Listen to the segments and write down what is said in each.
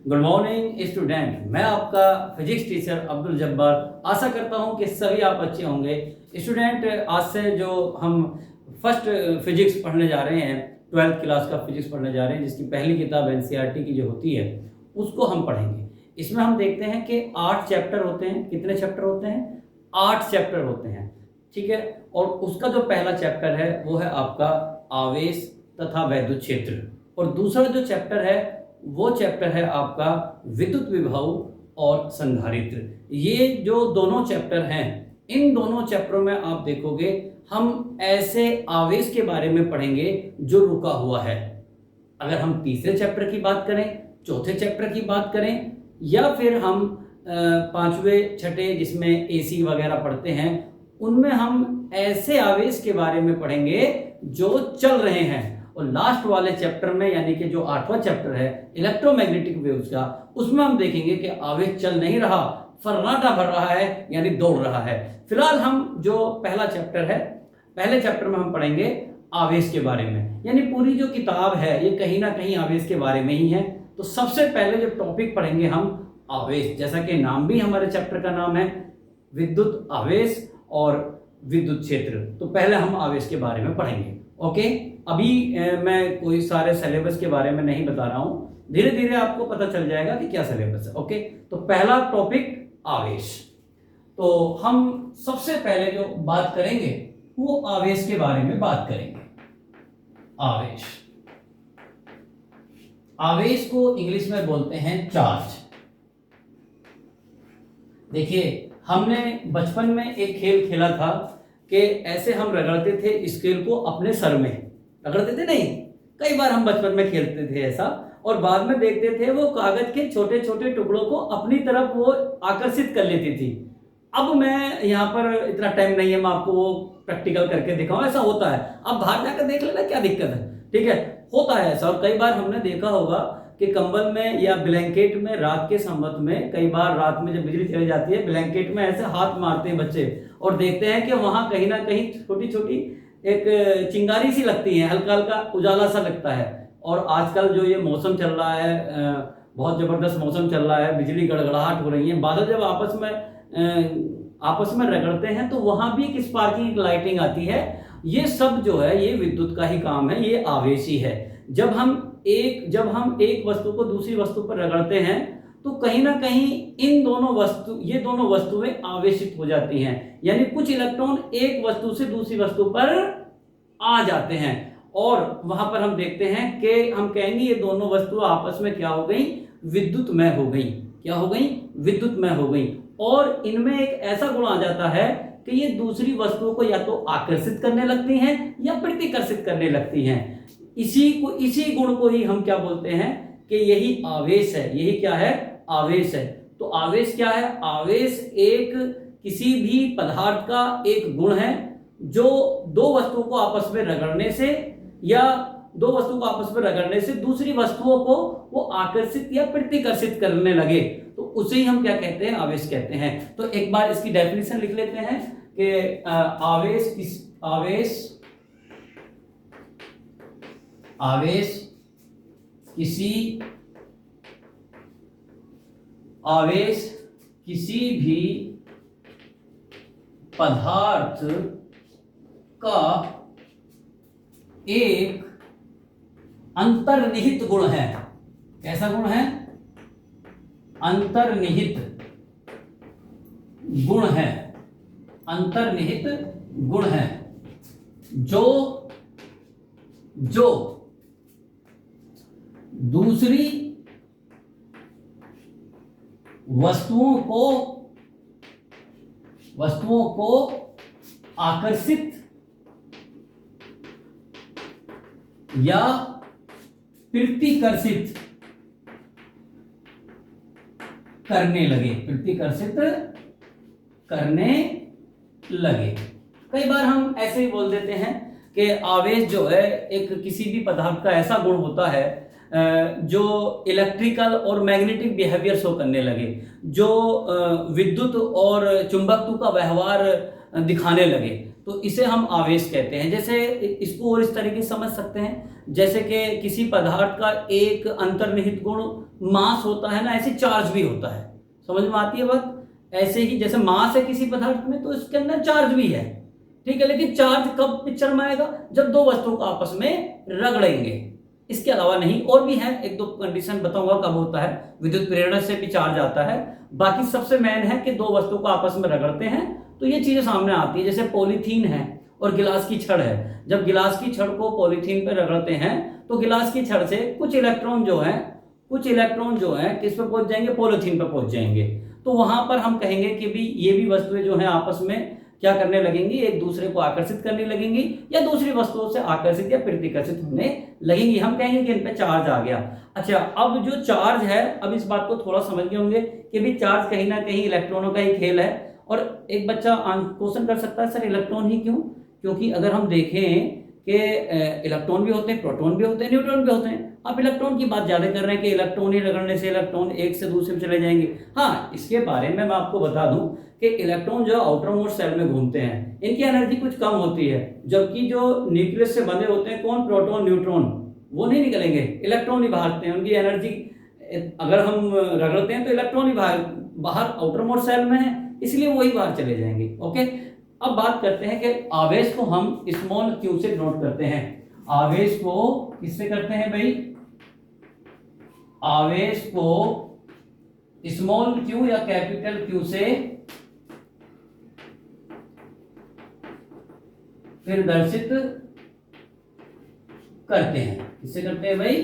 Good morning student. मैं आपका physics teacher Abdul Jabbar. आशा करता हूं कि सभी आप अच्छे होंगे। स्टूडेंट, आज से जो हम फर्स्ट फिजिक्स पढ़ने जा रहे हैं, 12th क्लास का फिजिक्स पढ़ने जा रहे हैं, जिसकी पहली किताब एनसीईआरटी की जो होती है उसको हम पढ़ेंगे। इसमें हम देखते हैं कि 8 चैप्टर होते हैं। कितने चैप्टर होते हैं? 8 चैप्टर होते हैं, ठीक है। और उसका जो पहला चैप्टर है वो है आपका आवेश तथा वैद्युत क्षेत्र, और दूसरा जो चैप्टर है वो चैप्टर है आपका विद्युत विभव और संधारित्र। ये जो दोनों चैप्टर हैं, इन दोनों चैप्टरों में आप देखोगे हम ऐसे आवेश के बारे में पढ़ेंगे जो रुका हुआ है। अगर हम तीसरे चैप्टर की बात करें, चौथे चैप्टर की बात करें, या फिर हम पांचवें छठे जिसमें एसी वगैरह पढ़ते हैं, उनमें हम ऐसे आवेश के बारे में पढ़ेंगे जो चल रहे हैं। और लास्ट वाले चैप्टर में, यानी कि जो 8वां चैप्टर है इलेक्ट्रोमैग्नेटिक वेव्स का, उसमें हम देखेंगे कि आवेश चल नहीं रहा, फर्राटा भर रहा है, यानी दौड़ रहा है। फिलहाल हम जो पहला चैप्टर है, पहले चैप्टर में हम पढ़ेंगे आवेश के बारे में, यानी पूरी जो किताब है ये कहीं ना कहीं आवेश के बारे में ही है। तो सबसे पहले जो टॉपिक पढ़ेंगे हम आवेश, जैसा कि नाम भी हमारे चैप्टर का नाम है विद्युत आवेश और विद्युत क्षेत्र। तो पहले हम आवेश के बारे में पढ़ेंगे। ओके, अभी मैं कोई सारे सिलेबस के बारे में नहीं बता रहा हूं, धीरे धीरे आपको पता चल जाएगा कि क्या सिलेबस है। ओके, तो पहला टॉपिक आवेश। तो हम सबसे पहले जो बात करेंगे वो आवेश के बारे में बात करेंगे। आवेश, आवेश को इंग्लिश में बोलते हैं चार्ज। देखिए, हमने बचपन में एक खेल खेला था कि ऐसे हम रगड़ते थे स्केल को अपने सर में, रगड़ते थे नहीं, कई बार हम बचपन में खेलते थे ऐसा, और बाद में देखते थे वो कागज के छोटे छोटे टुकड़ों को अपनी तरफ वो आकर्षित कर लेती थी। अब मैं यहाँ पर इतना टाइम नहीं है, मैं आपको वो प्रैक्टिकल करके दिखाऊं। ऐसा होता है, आप बाहर जाकर देख लेना क्या दिक्कत है, ठीक है, होता है ऐसा। और कई बार हमने देखा होगा कि कंबल में या ब्लैंकेट में रात के संबंध में, कई बार रात में जब बिजली चली जाती है, ब्लैंकेट में ऐसे हाथ मारते हैं बच्चे और देखते हैं कि वहां कहीं ना कहीं छोटी छोटी एक चिंगारी सी लगती है, हल्का हल्का उजाला सा लगता है। और आजकल जो ये मौसम चल रहा है, बहुत जबरदस्त मौसम चल रहा है, बिजली गड़गड़ाहट हो रही है, बादल जब आपस में रगड़ते हैं तो वहां भी एक स्पार्किंग लाइटिंग आती है। ये सब जो है ये विद्युत का ही काम है, ये आवेश ही है। जब हम एक वस्तु को दूसरी वस्तु पर रगड़ते हैं तो कहीं ना कहीं ये दोनों वस्तुएं आवेशित हो जाती हैं, यानी कुछ इलेक्ट्रॉन एक वस्तु से दूसरी वस्तु पर आ जाते हैं, और वहां पर हम देखते हैं कि हम कहेंगे ये दोनों वस्तुएं आपस में क्या हो गई? विद्युतमय हो गई। क्या हो गई? विद्युतमय हो गई। और इनमें एक ऐसा गुण आ जाता है कि ये दूसरी वस्तुओं को या तो आकर्षित करने लगती हैं या प्रतिकर्षित करने लगती हैं। इसी गुण को ही हम क्या बोलते हैं कि यही आवेश है। यही क्या है? आवेश है। तो आवेश क्या है? आवेश एक किसी भी पदार्थ का एक गुण है जो दो वस्तुओं को आपस में रगड़ने से दूसरी वस्तुओं को वो आकर्षित या प्रतिकर्षित करने लगे, तो उसे ही हम क्या कहते हैं? आवेश कहते हैं। तो एक बार इसकी डेफिनेशन लिख लेते हैं कि आवेश किसी भी पदार्थ का एक अंतर्निहित गुण है। कैसा गुण है? अंतर्निहित गुण है। अंतर्निहित गुण है जो दूसरी वस्तुओं को आकर्षित या प्रतिकर्षित करने लगे। कई बार हम ऐसे ही बोल देते हैं कि आवेश जो है एक किसी भी पदार्थ का ऐसा गुण होता है जो इलेक्ट्रिकल और मैग्नेटिक बिहेवियर शो करने लगे, जो विद्युत और चुंबकत्व का व्यवहार दिखाने लगे। तो इसे हम आवेश कहते हैं। जैसे इसको और इस तरीके से समझ सकते हैं, जैसे कि किसी पदार्थ का एक अंतर्निहित गुण मास होता है ना, ऐसे चार्ज भी होता है। समझ में आती है बात? ऐसे ही जैसे मास है किसी पदार्थ में, तो इसके अंदर चार्ज भी है, ठीक है। लेकिन चार्ज कब पिक्चर में आएगा? जब दो वस्तुओं को आपस में रगड़ेंगे, इसके अलावा नहीं। और भी है, एक दो कंडीशन बताऊंगा कब होता है। विद्युत प्रेरण से भी चार्ज आता है। बाकी सबसे मेन है कि दो वस्तुओं को आपस में रगड़ते हैं तो ये चीजें सामने आती है। जैसे पॉलीथीन है और गिलास की छड़ है। जब गिलास की छड़ को पॉलीथीन पर रगड़ते हैं तो गिलास की छड़ से कुछ इलेक्ट्रॉन जो है किस पे पहुंच जाएंगे? पॉलीथीन पे पहुंच जाएंगे। तो वहां पर हम कहेंगे कि भी ये भी वस्तुएं जो है आपस में क्या करने लगेंगी? एक दूसरे को आकर्षित करने लगेंगी या दूसरी वस्तुओं से आकर्षित या प्रतिकर्षित होने लगेंगी। हम कहेंगे कि इन पे चार्ज आ गया। अच्छा, अब जो चार्ज है, अब इस बात को थोड़ा समझ गए होंगे कि भी चार्ज कहीं ना कहीं इलेक्ट्रॉनों का ही खेल है। और एक बच्चा क्वेश्चन कर सकता है, सर इलेक्ट्रॉन ही क्यों? क्योंकि अगर हम देखें कि इलेक्ट्रॉन भी होते हैं, प्रोटॉन भी होते हैं, न्यूट्रॉन भी होते हैं। आप इलेक्ट्रॉन की बात ज्यादा कर रहे हैं कि इलेक्ट्रॉन ही रगड़ने से इलेक्ट्रॉन एक से दूसरे में चले जाएंगे। हाँ, इसके बारे में मैं आपको बता दूं कि इलेक्ट्रॉन जो आउटर मोस्ट शेल में घूमते हैं, इनकी एनर्जी कुछ कम होती है, जबकि जो न्यूक्लियस से बंधे होते हैं कौन? प्रोटॉन, न्यूट्रॉन, वो नहीं निकलेंगे, इलेक्ट्रॉन ही भागते हैं। उनकी एनर्जी अगर हम रगड़ते हैं तो इलेक्ट्रॉन ही बाहर आउटर मोस्ट शेल में है, इसलिए वही बाहर चले जाएंगे। ओके, अब बात करते हैं कि आवेश को हम स्मॉल क्यू से नोट करते हैं। आवेश को किससे करते हैं भाई? आवेश को स्मॉल क्यू या कैपिटल क्यू से प्रदर्शित करते हैं। किससे करते हैं भाई?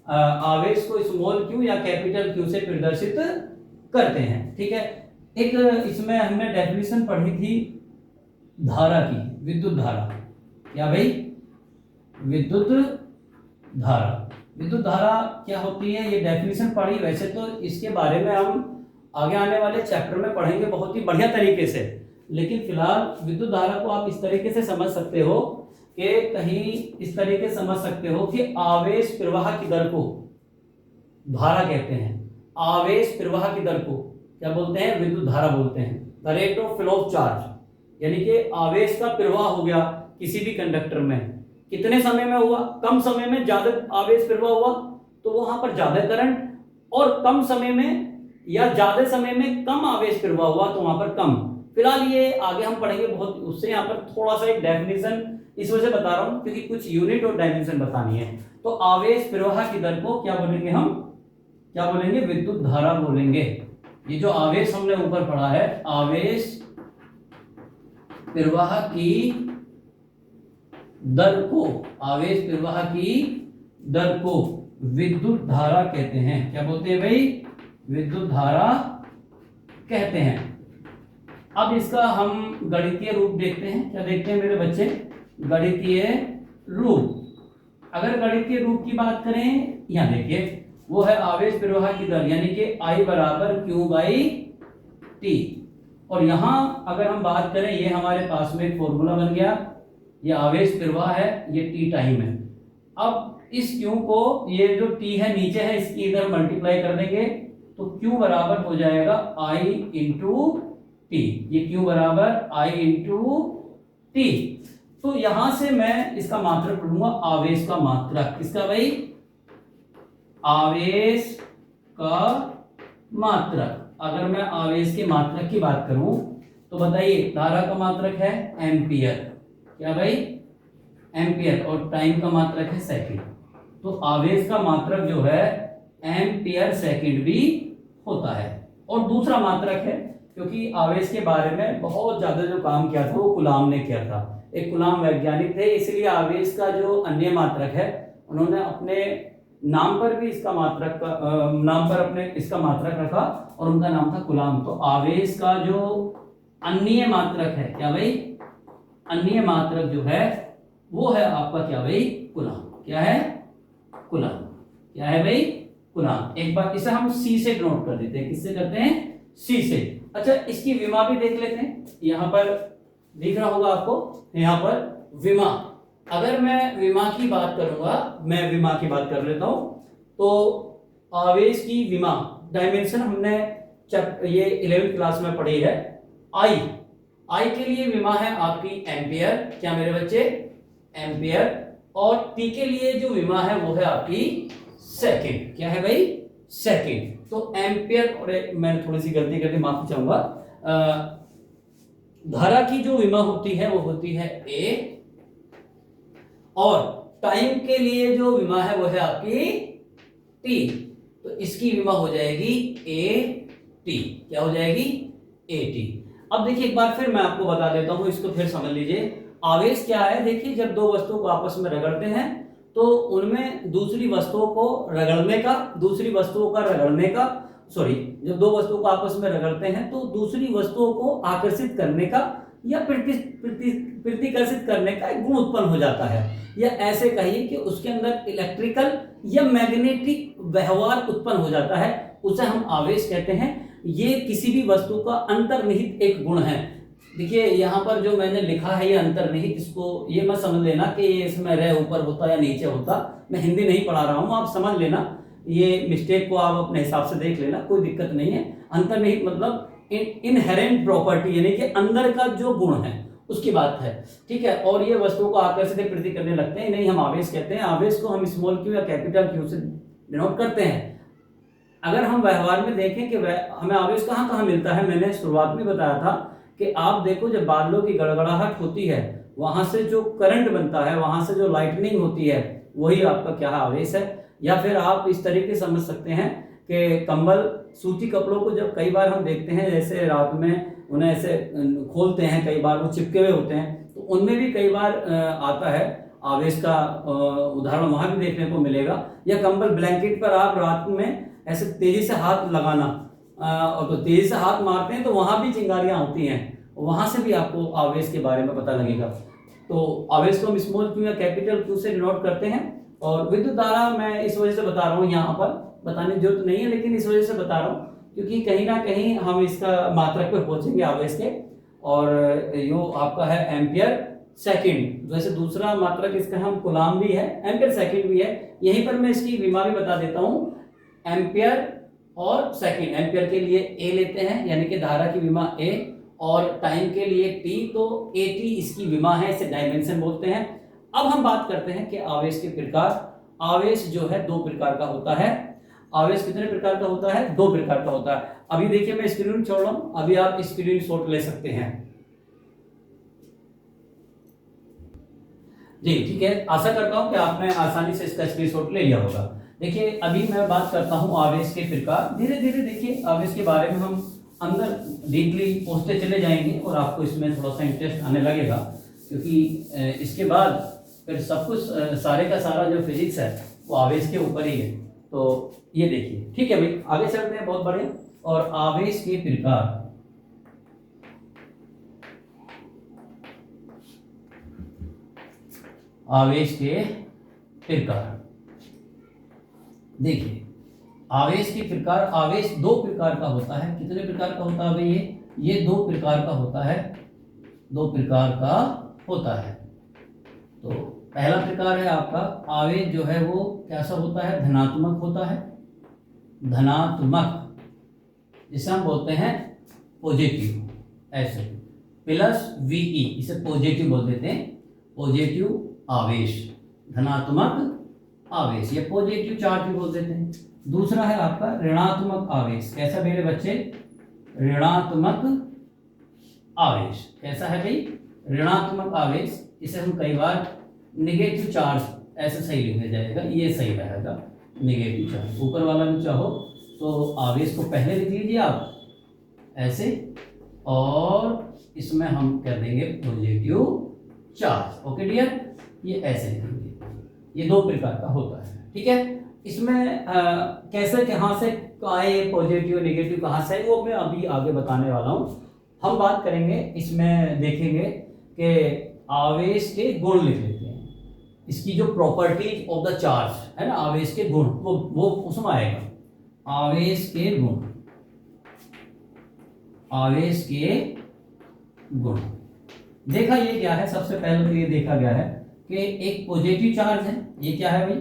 आवेश को स्मॉल क्यू या कैपिटल क्यू से प्रदर्शित करते हैं, ठीक है। एक इसमें हमने डेफिनेशन पढ़ी थी धारा की, विद्युत धारा। क्या भाई? विद्युत धारा। विद्युत धारा क्या होती है, ये डेफिनेशन पढ़ी। वैसे तो इसके बारे में हम आगे आने वाले चैप्टर में पढ़ेंगे बहुत ही बढ़िया तरीके से, लेकिन फिलहाल विद्युत धारा को आप इस तरीके से समझ सकते हो कि कहीं इस तरीके से समझ सकते हो कि आवेश प्रवाह की दर को धारा कहते हैं। आवेश प्रवाह की दर को क्या बोलते हैं? विद्युत धारा बोलते हैं। The rate of flow of charge, यानी कि आवेश का प्रवाह हो गया किसी भी कंडक्टर में, कितने समय में हुआ? कम समय में ज्यादा आवेश प्रवाह हुआ तो वहां पर ज्यादा करंट, और कम समय में या ज्यादा समय में कम आवेश प्रवाह हुआ तो वहां पर कम। फिलहाल ये आगे हम पढ़ेंगे बहुत, उससे यहाँ पर थोड़ा सा एक डेफिनेशन इस वजह से बता रहा हूं क्योंकि कुछ यूनिट और डायमेंशन बतानी है। तो आवेश प्रवाह की दर को क्या बोलेंगे? हम क्या बोलेंगे? विद्युत धारा बोलेंगे। ये जो आवेश हमने ऊपर पढ़ा है, आवेश प्रवाह की दर को, आवेश प्रवाह की दर को विद्युत धारा कहते हैं। क्या बोलते हैं भाई? विद्युत धारा कहते हैं। अब इसका हम गणितीय रूप देखते हैं। क्या देखते हैं मेरे बच्चे? गणितीय रूप। अगर गणितीय रूप की बात करें, यहां देखिए, वो है आवेश प्रवाह की दर, यानी कि I बराबर Q बाई टी। और यहां अगर हम बात करें, ये हमारे पास में एक फॉर्मूला बन गया, ये आवेश प्रवाह है, ये टी टाइम है। अब इस Q को, ये जो T है नीचे है, इसकी इधर मल्टीप्लाई कर देंगे तो Q बराबर हो जाएगा I इंटू टी। ये Q बराबर I इंटू टी। तो यहां से मैं इसका मात्रक पढ़ूंगा, आवेश का मात्रक। किसका भाई? आवेश का मात्रक। अगर मैं आवेश के मात्रक की बात करूं तो बताइए, धारा का मात्रक है एम्पियर। क्या भाई? एम्पियर। और टाइम का मात्रक है सेकंड। तो आवेश का मात्रक जो है एम्पियर सेकंड भी होता है। और दूसरा मात्रक है, क्योंकि आवेश के बारे में बहुत ज्यादा जो काम किया था वो कुलाम ने किया था। एक कुलाम वैज्ञानिक थे, इसलिए आवेश का जो अन्य मात्रक है उन्होंने अपने नाम पर भी इसका मात्रक का नाम पर अपने इसका मात्रक रखा और उनका नाम था कुलाम। तो आवेश का जो अन्य मात्रक है, क्या भाई? अन्य मात्रक जो है वो है आपका क्या भाई? कुलाम। क्या है? कुलाम। क्या है भाई? कुलाम। एक बार इसे हम सी से नोट कर देते हैं। किससे करते हैं? सी से। अच्छा, इसकी विमा भी देख लेते हैं। यहां पर दिख रहा होगा आपको, यहां पर विमा। अगर मैं विमा की बात करूंगा, मैं विमा की बात कर लेता हूं, तो आवेश की विमा डायमेंशन हमने ये 11वीं क्लास में पढ़ी है। आई आई के लिए विमा है आपकी एम्पियर, क्या मेरे बच्चे, एम्पियर, और टी के लिए जो विमा है वो है आपकी सेकंड, क्या है भाई, सेकंड। तो एम्पियर, और मैंने थोड़ी सी गलती कर दी, माफी चाहूंगा, धारा की जो विमा होती है वो होती है ए, और टाइम के लिए जो विमा है वो है आपकी टी, तो इसकी विमा हो जाएगी ए टी, क्या हो जाएगी, ए टी। अब देखिए एक बार फिर मैं आपको बता देता हूं, इसको फिर समझ लीजिए। आवेश क्या है, देखिए जब दो वस्तुओं को आपस में रगड़ते हैं तो उनमें दूसरी वस्तुओं को रगड़ने का, दूसरी वस्तुओं का रगड़ने का, सॉरी, जब दो वस्तुओं को आपस में रगड़ते हैं तो दूसरी वस्तुओं को आकर्षित करने का या प्रतिकर्षित करने का एक गुण उत्पन्न हो जाता है, या ऐसे कहिए कि उसके अंदर इलेक्ट्रिकल या मैग्नेटिक व्यवहार उत्पन्न हो जाता है, उसे हम आवेश कहते हैं। ये किसी भी वस्तु का अंतर्निहित एक गुण है। देखिए यहाँ पर जो मैंने लिखा है ये अंतर्निहित, इसको ये मत समझ लेना कि ये इसमें रह ऊपर होता या नीचे होता, मैं हिंदी नहीं पढ़ा रहा हूँ, आप समझ लेना, ये मिस्टेक को आप अपने हिसाब से देख लेना, कोई दिक्कत नहीं है। अंतर्निहित मतलब इनहेरेंट प्रॉपर्टी, यानी कि अंदर का जो गुण है उसकी बात है, ठीक है। और ये वस्तुओं को आकर्षित प्रति करने लगते हैं, नहीं हम आवेश कहते हैं। आवेश को हम स्मॉल क्यू या कैपिटल क्यू से डिनोट करते हैं। अगर हम व्यवहार में देखें कि हमें आवेश कहाँ कहाँ मिलता है, मैंने शुरुआत में बताया था कि आप देखो जब बादलों की गड़गड़ाहट होती है वहां से जो करंट बनता है, वहां से जो लाइटनिंग होती है, वही आपका क्या है, आवेश है। या फिर आप इस तरीके समझ सकते हैं कि कंबल, सूती कपड़ों को जब कई बार हम देखते हैं जैसे रात में उन्हें ऐसे खोलते हैं, कई बार वो चिपके हुए होते हैं, तो उनमें भी कई बार आता है आवेश का उदाहरण, वहां भी देखने को मिलेगा। या कंबल, ब्लैंकेट पर आप रात में ऐसे तेजी से हाथ लगाना, और तो तेजी से हाथ मारते हैं तो वहां भी चिंगारियां होती हैं, वहां से भी आपको आवेश के बारे में पता लगेगा। तो आवेश को हम स्मॉल क्यू या कैपिटल क्यू से डिनोट करते हैं। और विद्युत धारा मैं इस वजह से बता रहा हूँ, यहाँ पर बताने की जरूरत नहीं है, लेकिन इस वजह से बता रहा हूँ क्योंकि कहीं ना कहीं हम इसका मात्रक पे पहुंचेंगे आवेश के। और यो आपका है एम्पियर सेकंड, वैसे दूसरा मात्रक इसका हम कूलाम भी है, एम्पियर सेकंड भी है। यहीं पर मैं इसकी विमा भी बता देता हूँ, एम्पियर और सेकंड। एम्पियर के लिए ए लेते हैं, यानी कि धारा की विमा ए, और टाइम के लिए टी, तो ए टी इसकी विमा है, इसे डायमेंशन बोलते हैं। अब हम बात करते हैं कि आवेश के प्रकार। आवेश जो है दो प्रकार का होता है। आवेश कितने प्रकार का होता है, दो प्रकार का होता है। अभी देखिए मैं स्क्रीन छोड़ रहा हूं, अभी आप स्क्रीन शॉट ले सकते हैं जी, ठीक है। आशा करता हूं कि आपने आसानी से इसका स्क्रीनशॉट ले लिया होगा। देखिए अभी मैं बात करता हूं आवेश के प्रकार। धीरे धीरे देखिए आवेश के बारे में हम अंदर डीपली पहुंचते चले जाएंगे और आपको इसमें थोड़ा सा इंटरेस्ट आने लगेगा, क्योंकि इसके बाद फिर सब कुछ सारे का सारा जो फिजिक्स है वो आवेश के ऊपर ही है। तो ये देखिए, ठीक है भाई, आगे चलते हैं, बहुत बढ़िया। और आवेश के प्रकार, आवेश के प्रकार देखिए, आवेश के प्रकार, आवेश दो प्रकार का होता है। कितने प्रकार का होता है भाई, ये दो प्रकार का होता है, दो प्रकार का होता है। तो पहला प्रकार है आपका आवेश जो है वो कैसा होता है, धनात्मक होता है, धनात्मक, जिसे हम बोलते हैं पॉजिटिव, ऐसे प्लस वीई, इसे पॉजिटिव बोल देते हैं, पॉजिटिव आवेश, धनात्मक आवेश, या पॉजिटिव चार्ज भी बोल देते हैं। दूसरा है आपका ऋणात्मक आवेश। कैसा मेरे बच्चे, ऋणात्मक आवेश। कैसा है भाई, ऋणात्मक आवेश। इसे हम कई बार नेगेटिव चार्ज, ऐसे सही लिखा जाएगा, ये सही रहेगा, नेगेटिव चार्ज। ऊपर वाला भी चाहो तो आवेश को पहले लिख लीजिए आप ऐसे, और इसमें हम कर देंगे पॉजिटिव चार्ज। ओके डियर, ये ऐसे लिखेंगे। ये दो प्रकार का होता है, ठीक है। इसमें कैसे, कहाँ से आए पॉजिटिव नेगेटिव, कहाँ से, वो मैं अभी आगे बताने वाला हूँ। हम बात करेंगे, इसमें देखेंगे कि आवेश के गुण लिख लेते हैं, इसकी जो प्रॉपर्टीज ऑफ द चार्ज है ना, आवेश के गुण, वो उसमें आएगा। आवेश के गुण, आवेश के गुण देखा ये क्या है, सबसे पहले तो ये देखा गया है कि एक पॉजिटिव चार्ज है, ये क्या है भाई,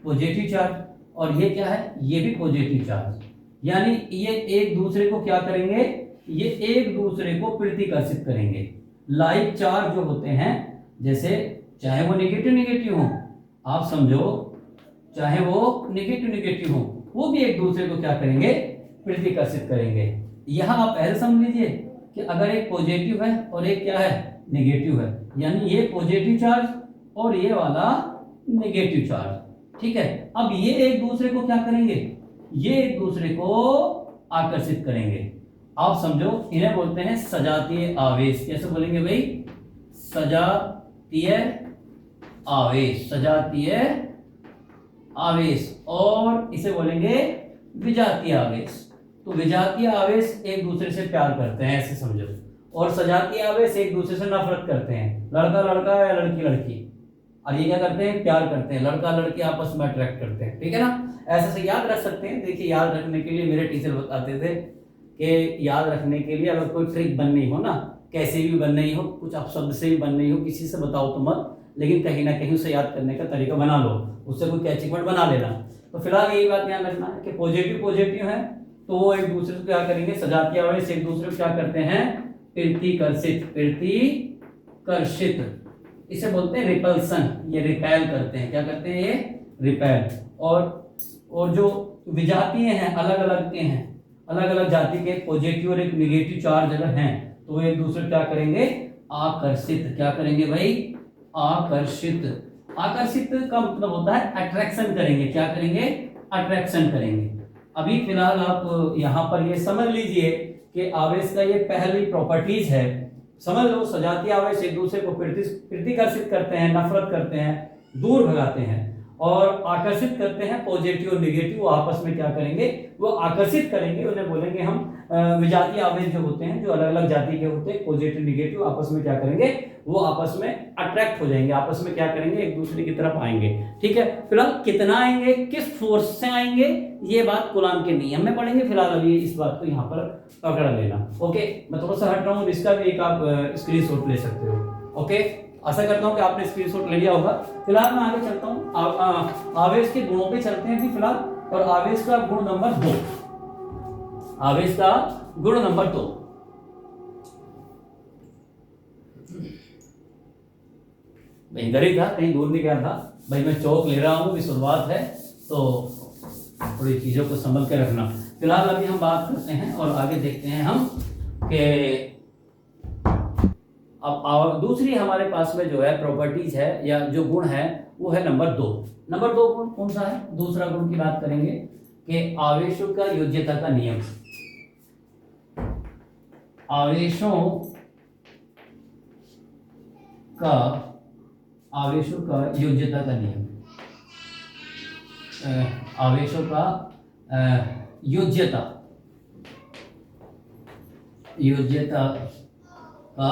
पॉजिटिव चार्ज, और ये क्या है, ये भी पॉजिटिव चार्ज। यानी ये एक दूसरे को क्या करेंगे, ये एक दूसरे को प्रतिकर्षित करेंगे। लाइक चार्ज जो होते हैं, जैसे चाहे वो नेगेटिव नेगेटिव हो, आप समझो, चाहे वो नेगेटिव नेगेटिव हो, वो भी एक दूसरे को क्या करेंगे, प्रतिकर्षित करेंगे। यह आप ऐसे समझ लीजिए कि अगर एक पॉजिटिव है और एक क्या है, नेगेटिव है, यानी ये पॉजिटिव चार्ज और ये वाला नेगेटिव चार्ज, ठीक है। अब ये एक दूसरे को क्या करेंगे, ये एक दूसरे को आकर्षित करेंगे। आप समझो, इन्हें बोलते हैं सजातीय आवेश। कैसे बोलेंगे भाई, सजातीय आवेश, सजातीय आवेश। और इसे बोलेंगे विजातीय आवेश। तो विजातीय आवेश एक दूसरे से प्यार करते हैं, ऐसे समझो, और सजातीय आवेश एक दूसरे से नफरत करते हैं, लड़का लड़का या लड़की लड़की। और ये क्या करते हैं, प्यार करते हैं, लड़का लड़की आपस में अट्रैक्ट करते हैं, ठीक है ना। ऐसे से याद रख सकते हैं। देखिए, याद रखने के लिए मेरे टीचर बताते थे कि याद रखने के लिए अगर कोई ट्रिक बननी हो ना, कैसे भी बननी हो, कुछ अपशब्द से भी बननी हो, किसी से बताओ तो मत, लेकिन कहीं ना कहीं उसे याद करने का तरीका बना लो, उससे कोई कैचिंग वर्ड बना लेना। तो फिलहाल यही बात ध्यान रखना है कि पॉजिटिव पॉजिटिव है तो वो एक दूसरे को क्या करेंगे, सजातीय आवेश एक दूसरे को क्या करते हैं, प्रतिकर्षित, प्रतिकर्षित। इसे बोलते हैं रिपल्सन, ये रिपेल करते हैं। क्या करते हैं, ये रिपेल। और जो विजातीय हैं, अलग अलग के हैं, अलग अलग जाति के, पॉजिटिव और एक नेगेटिव चार्ज अगर हैं तो वो एक दूसरे को क्या करेंगे, आकर्षित। क्या करेंगे भाई, आकर्षित। आकर्षित का मतलब होता है अट्रैक्शन करेंगे। क्या करेंगे, अट्रैक्शन करेंगे। अभी फिलहाल आप यहाँ पर ये समझ लीजिए कि आवेश का ये पहली प्रॉपर्टीज है। समझ लो, सजातीय आवेश एक दूसरे को प्रतिकर्षित करते हैं, नफरत करते हैं, दूर भगाते हैं, और आकर्षित करते हैं पॉजिटिव और नेगेटिव। आपस में क्या करेंगे, वो आकर्षित करेंगे। उन्हें बोलेंगे हम विजातीय आवेश जो होते हैं, जो अलग अलग जाति के होते हैं, पॉजिटिव नेगेटिव, आपस में क्या करेंगे, वो आपस में अट्रैक्ट हो जाएंगे, आपस में क्या करेंगे, एक दूसरे की तरफ आएंगे, ठीक है। फिलहाल कितना आएंगे, किस फोर्स से आएंगे, ये बात कूलाम के नियम में पढ़ेंगे। फिलहाल अभी इस बात को यहाँ पर पकड़ लेना। ओके, मैं थोड़ा सा हट रहा हूँ, इसका भी एक आप स्क्रीनशॉट ले सकते हो। ओके, आशा करता हूँ कि आपने स्क्रीनशॉट ले लिया होगा। फिलहाल मैं आगे चलता हूँ, आवेश के गुणों पे चलते हैं फिलहाल। और आवेश का गुण नंबर 2, आवेश का गुण नंबर 2, मैं इधर ही था, कहीं दूर नहीं गया था भाई। मैं चौक ले रहा हूँ, शुरुआत है तो थोड़ी चीजों को संभल के रखना। फिलहाल अभी हम बात करते हैं और आगे देखते हैं हम कि अब दूसरी हमारे पास में जो है प्रॉपर्टीज है या जो गुण है वो है नंबर 2। नंबर 2 गुण कौन सा है, दूसरा गुण की बात करेंगे कि आवेशों का योज्यता का नियम। आवेशों का योज्यता का नियम, आवेशों का योज्यता का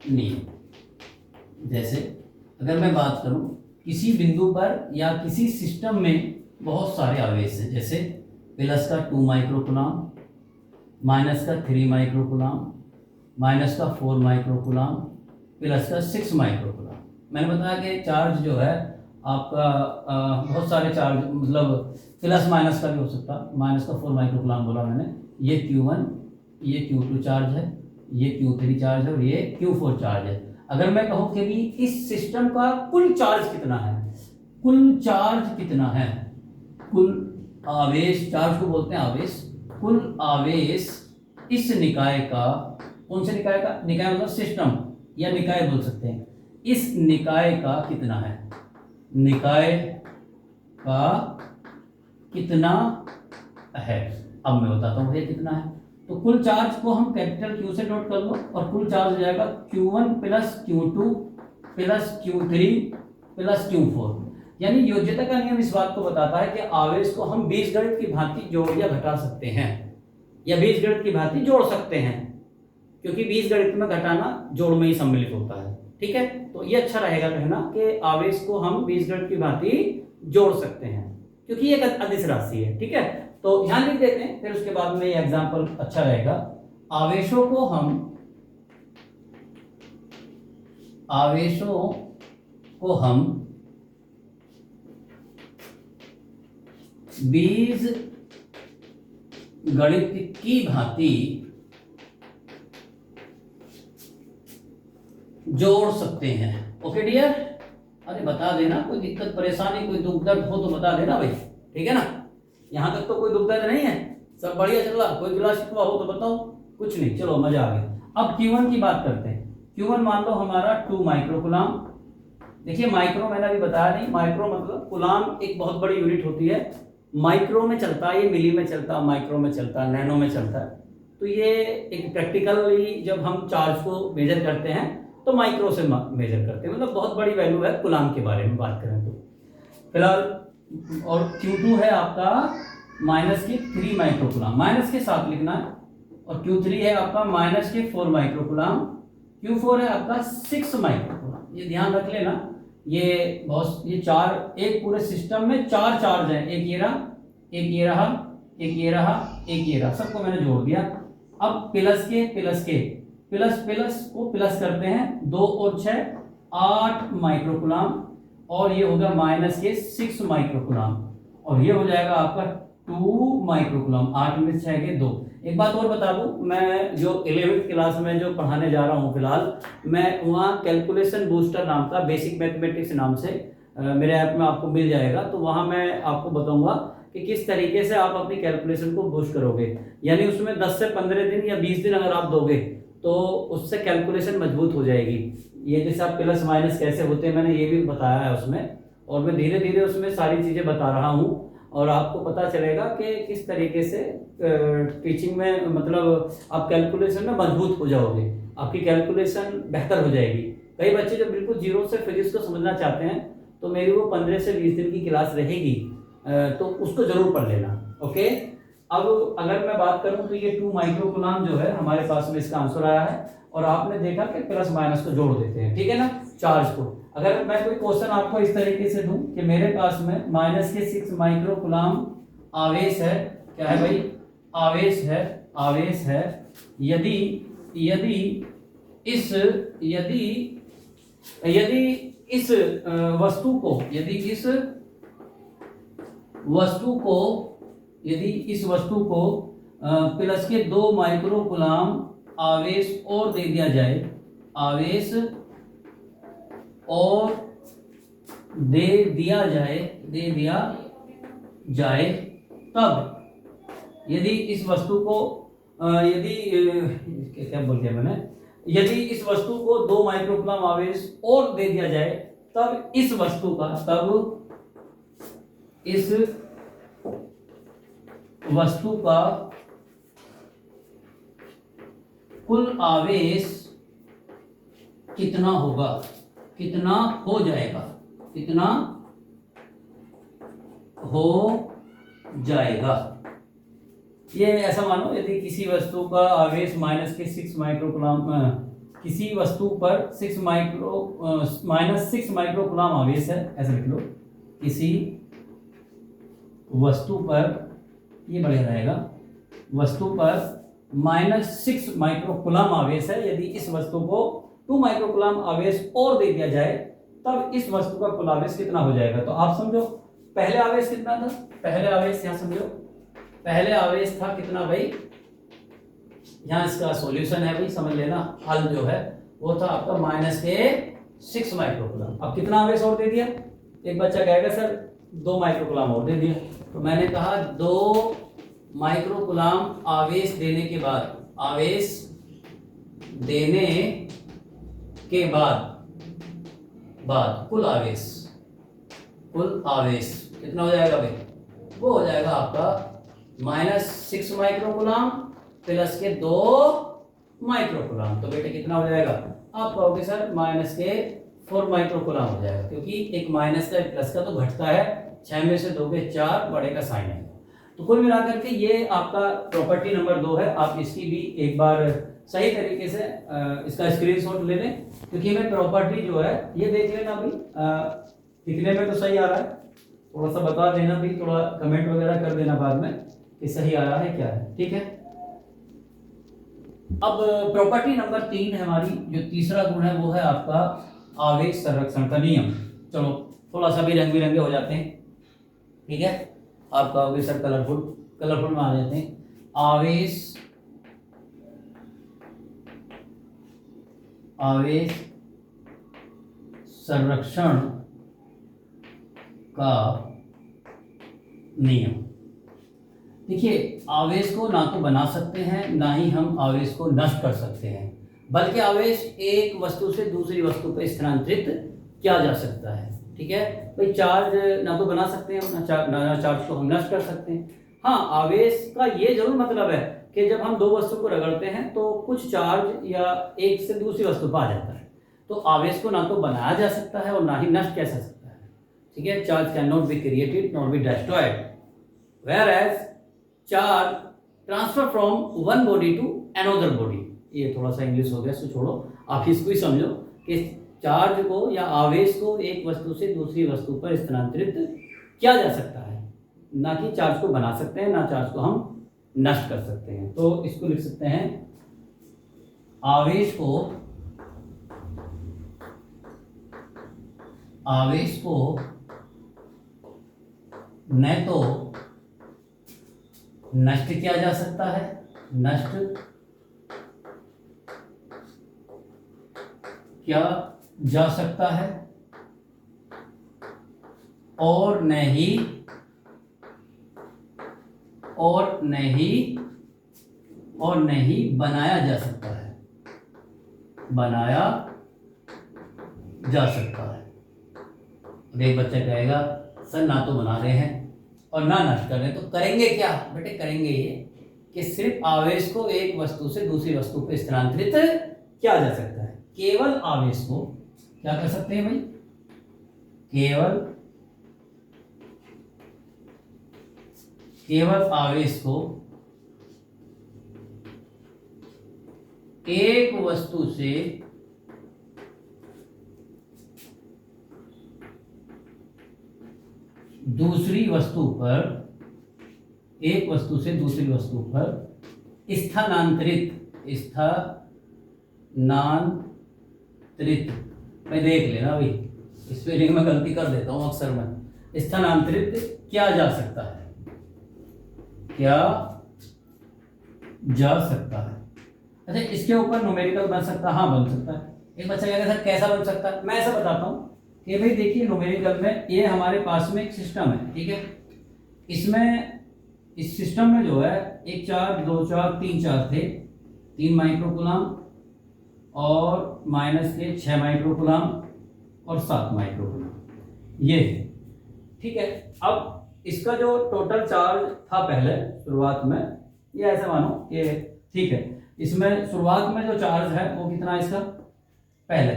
नियम। जैसे अगर मैं बात करूं, किसी बिंदु पर या किसी सिस्टम में बहुत सारे आवेश हैं, जैसे प्लस का 2 माइक्रोकूलम, माइनस का 3 माइक्रोकूलम, माइनस का 4 माइक्रोकूलम, प्लस का 6 माइक्रोकूलम। मैंने बताया कि चार्ज जो है आपका बहुत सारे चार्ज, मतलब प्लस माइनस का भी हो सकता है। माइनस का 4 माइक्रोकूलम बोला मैंने, ये Q1, ये Q2 चार्ज है, ये Q3 चार्ज है और ये Q4 चार्ज है। अगर मैं कहूँ कि भी इस सिस्टम का कुल चार्ज कितना है, कुल चार्ज कितना है, कुल आवेश, चार्ज को बोलते हैं आवेश, कुल आवेश इस निकाय का, कौन से निकाय का, निकाय मतलब सिस्टम या निकाय बोल सकते हैं, इस निकाय का कितना है, निकाय का कितना है। अब मैं बताता हूँ ये कितना है। तो कुल चार्ज को हम कैपिटल Q से नोट कर लो और कुल चार्ज हो जाएगा Q1 plus Q2 plus Q3 plus Q4। यानी योज्यता का नियम इस बात को बताता है कि आवेश को हम बीजगणित की भांति जोड़ या घटा सकते हैं, या बीजगणित की भांति जोड़ सकते हैं, क्योंकि बीजगणित में घटाना जोड़ में ही सम्मिलित होता है, ठीक है। तो ये अच्छा रहेगा कहना कि आवेश को हम बीजगणित की भांति जोड़ सकते हैं, क्योंकि ये एक अदिश राशि है, ठीक है। तो ध्यान लिख देते हैं, फिर उसके बाद में ये एग्जांपल अच्छा रहेगा। आवेशों को हम बीज गणित की भांति जोड़ सकते हैं। ओके डियर, अरे बता देना, कोई दिक्कत परेशानी कोई दुख दर्द हो तो बता देना भाई, ठीक है ना। यहाँ तक तो कोई दुख दर्द नहीं है, सब बढ़िया चल रहा, कोई गिला शिकवा हो तो बताओ। कुछ नहीं, चलो मजा आ गया। अब Q1 की बात करते हैं। Q1 मान लो हमारा 2 माइक्रोकुलाम। देखिए माइक्रो मैंने अभी बताया नहीं, माइक्रो मतलब कुलाम एक बहुत बड़ी यूनिट होती है, माइक्रो में चलता है, ये मिली में चलता है, माइक्रो में चलता है, नैनो में चलता है। तो ये एक प्रैक्टिकली जब हम चार्ज को मेजर करते हैं तो माइक्रो से मेजर करते हैं, मतलब बहुत बड़ी वैल्यू है कुलाम के बारे में बात करें तो। फिलहाल और Q2 है आपका माइनस के 3 माइक्रोकुलाम, माइनस के साथ लिखना है। और Q3 है आपका माइनस के 4 माइक्रोकुलाम। Q4 है आपका 6 माइक्रोकुलाम। ये ध्यान रख लेना, ये बहुत, ये चार, एक पूरे सिस्टम में 4 चार्ज हैं, एक ये रहा, एक ये रहा, एक ये रहा, एक ये रहा, सबको मैंने जोड़ दिया। अब प्लस के प्लस प्लस को प्लस करते हैं, 2 और 6 8 माइक्रोकुलाम, और ये होगा माइनस के 6 माइक्रोकुलाम, और ये हो जाएगा आपका 2 माइक्रोकुलाम। 8 में 6 के 2। एक बात और बता दूं, मैं जो 11वीं क्लास में जो पढ़ाने जा रहा हूं फिलहाल, मैं वहाँ कैलकुलेशन बूस्टर नाम का, बेसिक मैथमेटिक्स नाम से मेरे ऐप में आपको मिल जाएगा। तो वहाँ मैं आपको बताऊंगा कि किस तरीके से आप अपनी कैलकुलेशन को बूस्ट करोगे, यानी उसमें 10 से 15 दिन या 20 दिन अगर आप दोगे तो उससे कैलकुलेशन मजबूत हो जाएगी। ये जैसे आप प्लस माइनस कैसे होते हैं मैंने ये भी बताया है उसमें, और मैं धीरे धीरे उसमें सारी चीज़ें बता रहा हूँ, और आपको पता चलेगा कि किस तरीके से टीचिंग में, मतलब आप कैलकुलेशन में मजबूत हो जाओगे, आपकी कैलकुलेशन बेहतर हो जाएगी। कई बच्चे जो बिल्कुल जीरो से फिजिक्स को समझना चाहते हैं तो मेरी वो 15 से 20 दिन की क्लास रहेगी, तो उसको जरूर पढ़ लेना। ओके, अब अगर मैं बात करूं तो ये 2 माइक्रोकुलाम जो है हमारे पास में इसका आंसर आया है, और आपने देखा कि प्लस माइनस को जोड़ देते हैं, ठीक है ना, चार्ज को। अगर मैं कोई क्वेश्चन आपको इस तरीके से दूं कि मेरे पास में माइनस के 6 माइक्रोकुलाम आवेश है, क्या है भाई, आवेश है, आवेश है, यदि यदि इस यदि यदि इस वस्तु को यदि इस वस्तु को प्लस के 2 माइक्रोकुलाम आवेश और दे दिया जाए, आवेश और दे दिया जाए, तब यदि इस वस्तु को क्या बोल दिया मैंने, यदि इस वस्तु को 2 माइक्रोकुलाम आवेश और दे दिया जाए, तब इस वस्तु का कुल आवेश कितना होगा, कितना हो जाएगा, कितना हो जाएगा। ये ऐसा मानो यदि किसी वस्तु का आवेश माइनस के 6 माइक्रोकुलाम, किसी वस्तु पर माइनस 6 माइक्रोकुलाम आवेश है, ऐसा लिख लो, किसी वस्तु पर, ये बढ़िया रहेगा, वस्तु पर -6 माइक्रोकुलाम आवेश है, यदि इस वस्तु को 2 माइक्रोकुलाम आवेश और दे दिया जाए, तब इस वस्तु का कुल आवेश कितना हो जाएगा। तो आप समझो पहले आवेश कितना था, पहले आवेश यहां समझो, पहले आवेश था कितना भाई, यहां इसका सॉल्यूशन है भाई, समझ लेना, हल जो है वो था आपका -6 माइक्रोकुलाम। अब कितना आवेश और दे दिया, एक बच्चा कहेगा सर 2 माइक्रोकुलाम और दे दिया, तो मैंने कहा 2 माइक्रोकुलाम आवेश देने के बाद, आवेश देने के बाद कुल आवेश कितना हो जाएगा भाई, वो हो जाएगा आपका -6 माइक्रोकुलाम प्लस के 2 माइक्रोकुलाम। तो बेटे कितना हो जाएगा, आप कहोगे सर -4 माइक्रोकुलाम हो जाएगा, क्योंकि एक माइनस का प्लस का तो घटता है, 6 में से 2 के 4, बड़े का साइन है। तो कुल मिलाकर के ये आपका प्रॉपर्टी नंबर 2 है। आप इसकी भी एक बार सही तरीके से इसका स्क्रीनशॉट ले लें, क्योंकि मैं प्रॉपर्टी जो है ये देख लेना भाई, दिखने में तो सही आ रहा है, थोड़ा सा बता देना भाई, थोड़ा कमेंट वगैरह कर देना बाद में कि सही आ रहा है क्या है, ठीक है। अब प्रॉपर्टी नंबर 3 है हमारी, जो तीसरा गुण है वो है आपका आवेश संरक्षण का नियम। चलो थोड़ा सा भी रंग बिरंगे हो जाते हैं, ठीक है, आपका आवेश सर कलरफुल में आ जाते हैं। आवेश संरक्षण का नियम। देखिए, आवेश को ना तो बना सकते हैं ना ही हम आवेश को नष्ट कर सकते हैं, बल्कि आवेश एक वस्तु से दूसरी वस्तु पर स्थानांतरित किया जा सकता है। ठीक है भाई, चार्ज ना तो बना सकते हैं ना चार्ज को हम नष्ट कर सकते हैं। हाँ, आवेश का ये जरूर मतलब है कि जब हम दो वस्तु को रगड़ते हैं तो कुछ चार्ज या एक से दूसरी वस्तु पर आ जाता है। तो आवेश को ना तो बनाया जा सकता है और ना ही नष्ट किया जा सकता है। ठीक है, charge can not be created not be destroyed, whereas charge transfer from one body to another body. ये थोड़ा सा इंग्लिश हो गया, इसको छोड़ो, आप इसको ही समझो कि चार्ज को या आवेश को एक वस्तु से दूसरी वस्तु पर स्थानांतरित किया जा सकता है, ना कि चार्ज को बना सकते हैं, ना चार्ज को हम नष्ट कर सकते हैं। तो इसको लिख सकते हैं, आवेश को न तो नष्ट किया जा सकता है, नष्ट किया जा सकता है, और नहीं बनाया जा सकता है, बनाया जा सकता है। और एक बच्चा कहेगा सर ना तो बना रहे हैं और ना नष्ट कर रहे हैं, तो करेंगे क्या? बेटे करेंगे ये कि सिर्फ आवेश को एक वस्तु से दूसरी वस्तु पर स्थानांतरित किया जा सकता है। केवल आवेश को क्या कर सकते हैं भाई? केवल आवेश को एक वस्तु से दूसरी वस्तु पर स्थानांतरित मैं देख लेना भाई, स्पेलिंग में गलती कर देता हूं अक्सर मैं। स्थानांतरित किया जा सकता है, अच्छा, इसके ऊपर न्यूमेरिकल बन सकता है? हाँ, बन सकता है। एक बच्चा कहेगा सर कैसा बन सकता है? मैं ऐसा बताता हूँ कि भाई देखिए, न्यूमेरिकल में ये हमारे पास में एक सिस्टम है। ठीक है, इस सिस्टम में जो है एक चार्ज, दो चार्ज, तीन चार्ज थे, 3 माइक्रोकूलम और माइनस के 6 माइक्रोकूलम और 7 माइक्रोकूलम, ये है। ठीक है, अब इसका जो टोटल चार्ज था पहले शुरुआत में, ये ऐसे मानो कि ठीक है, इसमें शुरुआत में जो चार्ज है वो कितना है इसका पहले,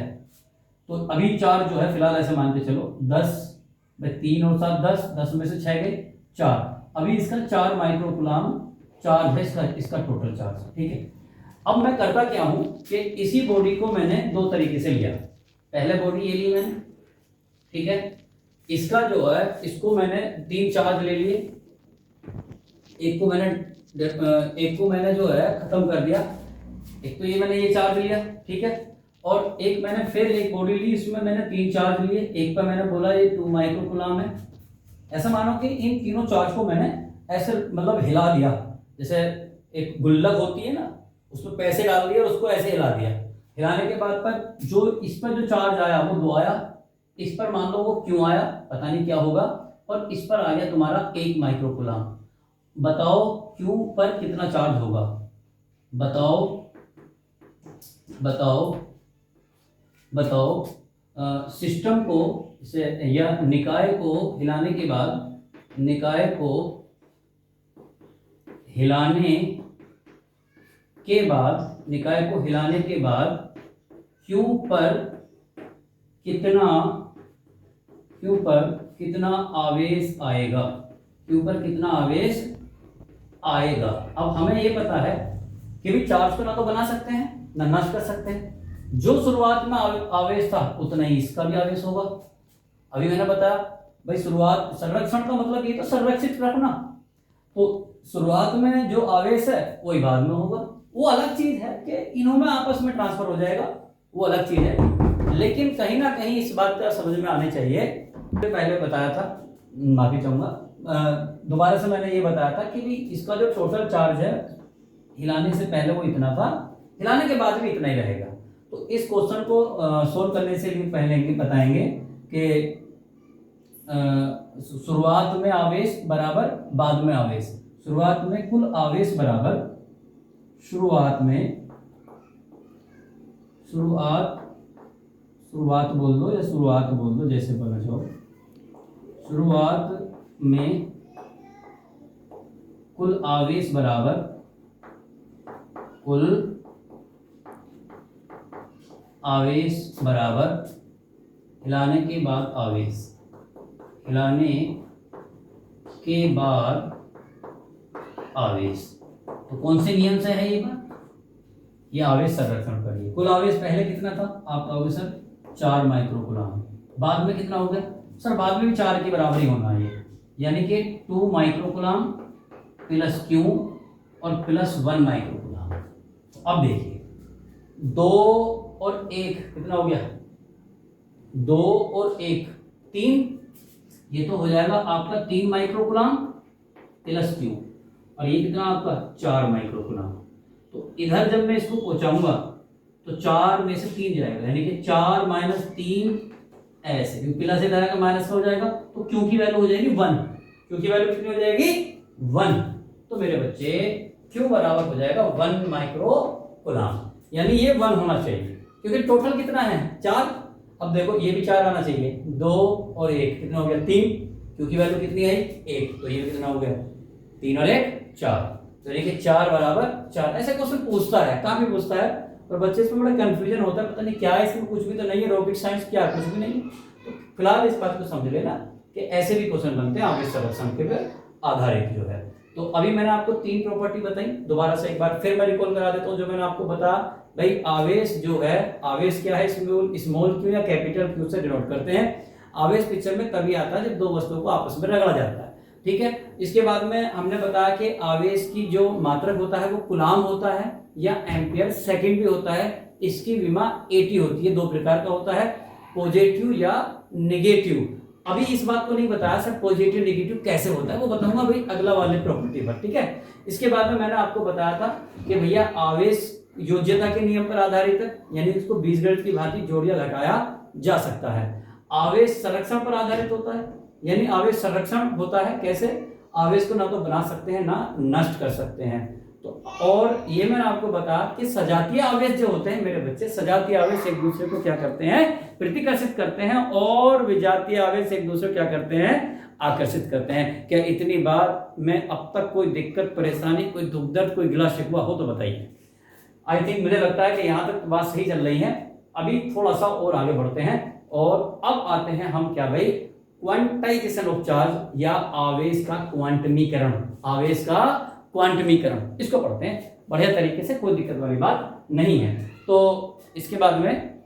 तो अभी चार्ज जो है फिलहाल ऐसे मान के चलो 10 में 3 और 7 10 में से 6 गए 4, अभी इसका 4 माइक्रोकूलम चार्ज है इसका टोटल चार्ज। ठीक है, अब मैं करता क्या हूं कि इसी बॉडी को मैंने दो तरीके से लिया। पहले बॉडी ये ली मैंने, ठीक है, इसका जो है इसको मैंने 3 चार्ज ले लिए, एक को मैंने जो है खत्म कर दिया, एक तो ये मैंने ये चार्ज लिया, ठीक है, और एक मैंने फिर एक बॉडी ली, इसमें मैंने 3 चार्ज लिए, एक पर मैंने बोला ये 2 माइक्रोकूलम है। ऐसा मानो कि इन तीनों चार्ज को मैंने ऐसे मतलब हिला दिया, जैसे एक गुल्लक होती है ना, उसमें पैसे डाल दिए और उसको ऐसे हिला दिया। हिलाने के बाद पर जो इस पर जो चार्ज आया वो 2 आया, इस पर मान लो वो क्यों आया पता नहीं क्या होगा, और इस पर आ गया तुम्हारा 1 माइक्रोकूलम। बताओ क्यू पर कितना चार्ज होगा? बताओ सिस्टम को या निकाय को हिलाने के बाद क्यू पर कितना आवेश आएगा? अब हमें ये पता है कि भी चार्ज को ना तो बना सकते हैं ना नष्ट कर सकते हैं। जो शुरुआत में आवेश था उतना ही इसका भी आवेश होगा। अभी मैंने बताया भाई, शुरुआत संरक्षण का मतलब ये तो संरक्षित रखना, तो शुरुआत में जो आवेश है वही बाद में होगा। वो अलग चीज है कि इन्होंने आपस में ट्रांसफर हो जाएगा, वो अलग चीज है, लेकिन कहीं ना कहीं इस बात का समझ में आने चाहिए। पहले बताया था, माफी चाहूंगा, दोबारा से मैंने ये बताया था कि भी इसका जो टोटल चार्ज है हिलाने से पहले वो इतना था, हिलाने के बाद भी इतना ही रहेगा। तो इस क्वेश्चन को सोल्व करने से भी पहले बताएंगे कि शुरुआत में आवेश बराबर बाद में आवेश। शुरुआत में कुल आवेश बराबर शुरुआत बोल दो या शुरुआत बोल दो, जैसे बोलना चाहो। शुरुआत में कुल आवेश बराबर हिलाने के बाद आवेश। तो कौन से नियम से है ये बात? ये आवेश संरक्षण पर है। कुल आवेश पहले कितना था? आप कहोगे सर 4 माइक्रोकूलम। बाद में कितना हो गया? सर बाद में भी 4 के बराबर ही होना है, यानी कि 2 माइक्रोकूलम प्लस Q और प्लस 1 माइक्रोकूलम। अब देखिए 2 और 1 कितना हो गया? 2 और 1 3, ये तो हो जाएगा आपका 3 माइक्रोकूलम प्लस Q, और ये कितना आपका 4 माइक्रोकूलम। तो इधर जब मैं इसको पहुंचाऊंगा तो 4 में से 3 जाएगा, यानी कि 4 माइनस 3 ऐसे, क्योंकि प्लस इधर आएगा माइनस हो जाएगा, तो Q की वैल्यू हो जाएगी 1। Q की वैल्यू कितनी हो जाएगी? 1। तो मेरे बच्चे Q बराबर हो जाएगा 1 माइक्रोकूलम, यानी ये 1 होना चाहिए, क्योंकि टोटल कितना है 4। अब देखो ये भी 4 आना चाहिए, 2 और 1 कितना हो गया 3, क्योंकि वैल्यू कितनी आई 1, तो ये कितना हो गया 3 और 1 4। तो यानी कि 4 बराबर 4। ऐसे क्वेश्चन पूछता है, काफी पूछता है, और बच्चे इसमें बड़ा कंफ्यूजन होता है, पता नहीं क्या है इसमें, कुछ भी तो नहीं है, रॉकेट साइंस क्या कुछ भी नहीं। तो फिलहाल इस बात को समझ लेना कि ऐसे भी क्वेश्चन बनते हैं आवेश संरक्षण के आधारित जो है। तो अभी मैंने आपको 3 प्रॉपर्टी बताई, दोबारा से एक बार फिर मैं रिकॉल करा देता हूँ जो मैंने आपको बताया। भाई आवेश जो है, आवेश क्या है, स्मॉल क्यू या कैपिटल क्यू से डिनोट करते हैं। आवेश पिक्चर में तभी आता है जब 2 वस्तुओं को आपस में रगड़ा जाता है, ठीक है। इसके बाद में हमने बताया कि आवेश की जो मात्रक होता है वो कूलाम होता है या एम्पियर सेकंड भी होता है। इसकी विमा AT होती है, 2 प्रकार का होता है, पॉजिटिव या नेगेटिव। अभी इस बात को नहीं बताया सर पॉजिटिव नेगेटिव कैसे होता है, वो बताऊंगा भाई अगला वाले प्रॉपर्टी पर, ठीक है। इसके बाद में मैंने आपको बताया था कि भैया आवेश योज्यता के नियम पर आधारित है, यानी इसको बीजगणित की भांति जोड़ या घटाया जा सकता है। आवेश संरक्षण पर आधारित होता है, यानी आवेश संरक्षण होता है कैसे, आवेश को ना तो बना सकते हैं ना नष्ट कर सकते हैं। तो और ये मैंने आपको बताया कि सजातीय आवेश जो होते हैं मेरे बच्चे, सजातीय आवेश एक दूसरे को क्या करते हैं, प्रतिकर्षित करते हैं, और विजातीय आवेश एक दूसरे को क्या करते हैं, आकर्षित करते हैं। क्या इतनी बात में अब तक कोई दिक्कत परेशानी, कोई दुख दर्द, कोई गिला शिकवा हो तो बताइए। आई थिंक मुझे लगता है कि यहाँ तक बात सही चल रही है। अभी थोड़ा सा और आगे बढ़ते हैं, और अब आते हैं हम क्या भाई, क्वांटाइजेशन ऑफ चार्ज या आवेश का क्वांटमीकरण। आवेश का क्वांटमीकरण, इसको पढ़ते हैं बढ़िया तरीके से, कोई दिक्कत वाली बात नहीं है। तो इसके बाद में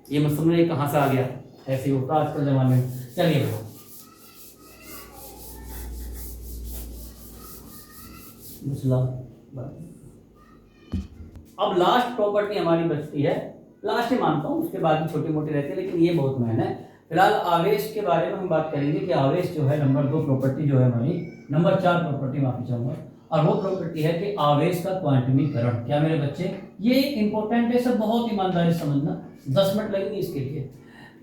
ये मत समझिए कहां से आ गया, ऐसे ही होता आजकल जमाने में। चलिए अब लास्ट प्रॉपर्टी हमारी बचती है, लास्ट ही मानता हूं, उसके बाद भी छोटी मोटी रहती है, लेकिन ये बहुत मेन है। फिलहाल आवेश के बारे में हम बात करेंगे कि आवेश जो है नंबर 2 प्रॉपर्टी जो है हमारी, नंबर 4 प्रॉपर्टी माफी चाहूंगा, और वो प्रॉपर्टी है कि आवेश का क्वांटमीकरण। क्या मेरे बच्चे, ये इंपॉर्टेंट है, सब बहुत ईमानदारी समझना, 10 मिनट लगेंगे इसके लिए।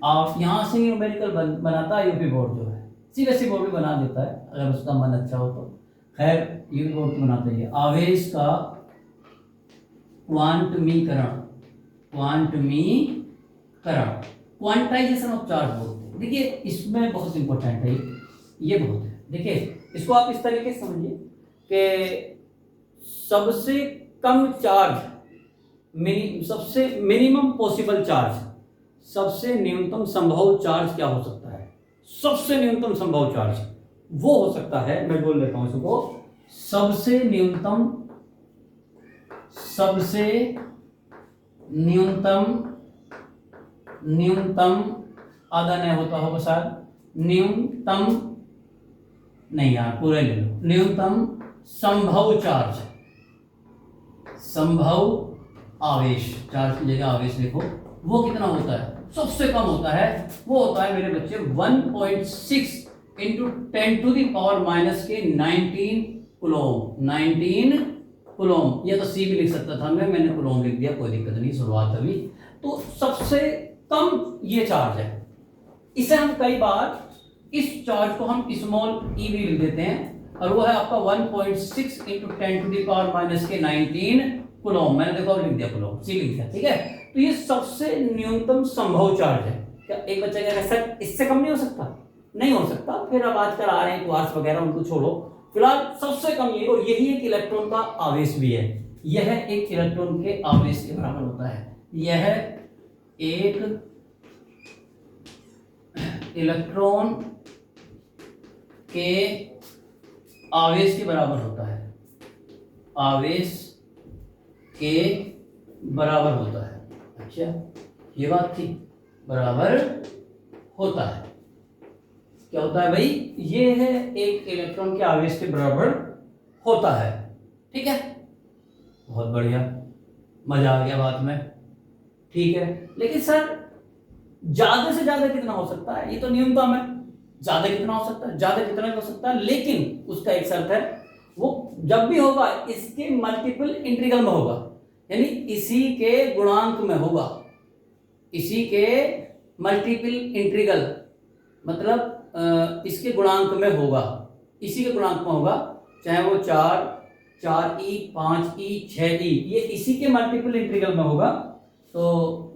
आप यहाँ से न्यूमेरिकल बनाता है यूपी बोर्ड जो है, सीबीएसई बोर्ड भी बना देता है अगर उसका मन अच्छा हो तो, खैर यूपी बोर्ड तो बनाता ही है। आवेश का क्वांटमीकरण, क्वांटाइजेशन ऑफ चार्ज बोलते हैं। देखिए इसमें बहुत इंपॉर्टेंट है ये बहुत है। देखिए इसको आप इस तरीके से समझिए कि सबसे कम चार्ज, सबसे मिनिमम पॉसिबल चार्ज, सबसे न्यूनतम संभव चार्ज क्या हो सकता है, सबसे न्यूनतम संभव चार्ज वो हो सकता है, मैं बोल देता हूं इसको, सबसे न्यूनतम आधा नहीं होता होगा शायद, न्यूनतम नहीं यार पूरे ले लो, न्यूनतम संभव चार्ज, संभव आवेश, चार्ज की जगह आवेश लिखो, वो कितना होता है, सबसे कम होता है, वो होता है मेरे बच्चे 1.6 × 10⁻⁻⁻19 कूलम, 19 कूलॉम, या तो सी भी लिख सकता था मैंने कूलॉम लिख दिया, कोई दिक्कत नहीं, शुरुआत अभी। तो सबसे कम ये चार्ज है, इसे हम कई बार इस चार्ज को हम स्मॉल ई भी लिख देते हैं, और वो है आपका 1.6 × 10⁻⁻⁻⁻⁹ कूलॉम। मैंने देखो लिख दिया कूलॉम, सी लिख दिया, ठीक है। तो ये सबसे न्यूनतम संभव चार्ज है। क्या एक बच्चा कह रहा है सर इससे कम नहीं हो सकता? नहीं हो सकता। फिर अब आजकल आ रहे हैं क्वार्ट्ज वगैरह, उनको छोड़ो, फिलहाल सबसे कम ये, और यही एक इलेक्ट्रॉन का आवेश भी है। यह एक इलेक्ट्रॉन के आवेश के बराबर होता है। यह एक इलेक्ट्रॉन के आवेश के बराबर होता है, आवेश के बराबर होता है। अच्छा, ये बात थी, बराबर होता है। क्या होता है भाई? ये है एक इलेक्ट्रॉन के आवेश के बराबर होता है, ठीक है। बहुत बढ़िया, मजा आ गया बात में, ठीक है। लेकिन सर ज्यादा से ज्यादा कितना हो सकता है? ये तो न्यूनतम है, ज्यादा कितना हो सकता है? ज्यादा कितना हो सकता है, लेकिन उसका एक शर्त है, वो जब भी होगा इसके मल्टीपल इंटीग्रल में होगा, यानी इसी के गुणांक में होगा, इसी के मल्टीपल इंटीग्रल, मतलब इसके गुणांक में होगा, इसी के गुणांक में होगा, चाहे वो 4e 5e 6e, ये इसी के मल्टीपल इंटीग्रल में होगा। तो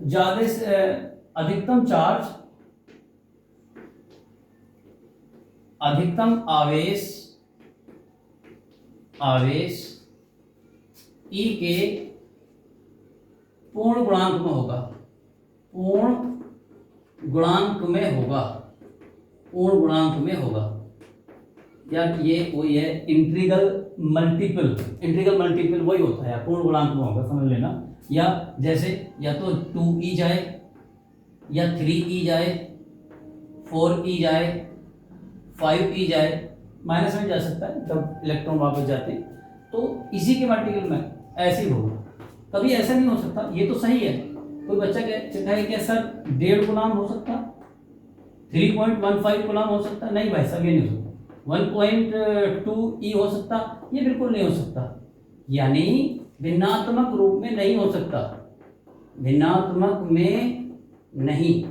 ज्यादा से अधिकतम चार्ज, अधिकतम आवेश E के पूर्ण गुणांक में होगा, पूर्ण गुणांक में होगा, पूर्ण गुणांक में होगा। या ये वही है इंटीग्रल मल्टीपल, इंटीग्रल मल्टीपल वही होता है, पूर्ण गुणांक में होगा, समझ लेना। या जैसे या तो 2e जाए, या 3e जाए, 4e जाए, 5e जाए, माइनस में जा सकता है जब इलेक्ट्रॉन वापस जाते हैं, तो इसी के मल्टीपल में ऐसे ही होगा। कभी ऐसा नहीं हो सकता, ये तो सही है। कोई बच्चा कहे क्या सर 1.5 गुलाम हो सकता, 3.15 गुलाम हो सकता? नहीं भाई साहब, ये नहीं हो सकता। 1.2e हो सकता? ये बिल्कुल नहीं हो सकता, यानी भिन्नात्मक रूप में नहीं हो सकता, भिन्नात्मक में नहीं